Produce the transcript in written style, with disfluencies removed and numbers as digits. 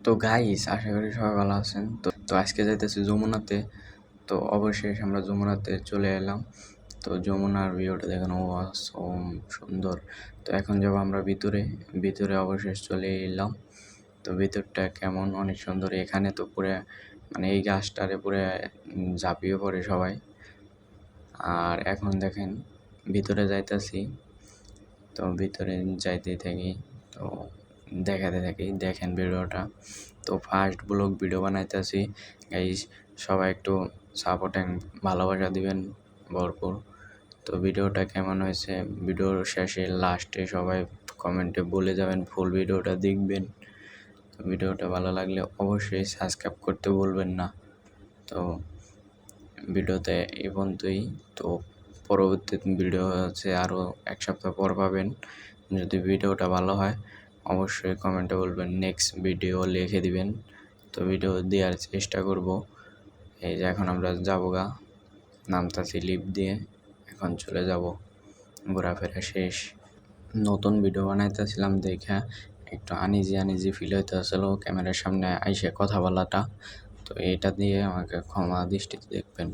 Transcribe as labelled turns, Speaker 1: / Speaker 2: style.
Speaker 1: তো গাইস, আশা করি সবাই ভালো আছেন। তো আজকে যাইতেছি যমুনাতে। তো অবশেষে আমরা যমুনাতে চলে এলাম। তো যমুনার ভিউটা দেখেন, ও অসম সুন্দর। তো এখন যাব আমরা ভিতরে অবশেষে চলে এলাম। তো ভিতরটা কেমন, অনেক সুন্দর। এখানে তো পুরো মানে এই গাছটারে পুরো ঝাঁপিয়ে পড়ে সবাই। আর এখন দেখেন ভিতরে যাইতাছি। তো ভিতরে যাইতে থাকি, তো দেখাতে থাকি, দেখেন ভিডিওটা। তো ফার্স্ট ব্লগ ভিডিও বানাইতেছি গাইস, সবাই একটু সাপোর্ট অ্যান্ড ভালোবাসা দিবেন ভরপুর। তো ভিডিওটা কেমন হয়েছে ভিডিওর শেষে লাস্টে সবাই কমেন্টে বলে যাবেন, ফুল ভিডিওটা দেখবেন। তো ভিডিওটা ভালো লাগলে অবশ্যই সাবস্ক্রাইব করতে ভুলবেন না। তো ভিডিওতে এই পর্যন্তই। তো পরবর্তী ভিডিও হচ্ছে আরও এক সপ্তাহ পর পাবেন। যদি ভিডিওটা ভালো হয় অবশ্যই কমেন্টে বলবেন, নেক্সট ভিডিও লিখে দিবেন। তো ভিডিও দেওয়ার চেষ্টা করব। এই যে এখন আমরা যাবো নামতাছি লিফট দিয়ে, এখন চলে যাব। ঘোরাফেরা শেষ। নতুন ভিডিও বানাইতেছিলাম দেখা একটু আনিজি ফিল হইতেছিল ক্যামেরার সামনে আইসে কথা বলাটা। তো এটা দিয়ে আমাকে ক্ষমা দৃষ্টিতে দেখবেন।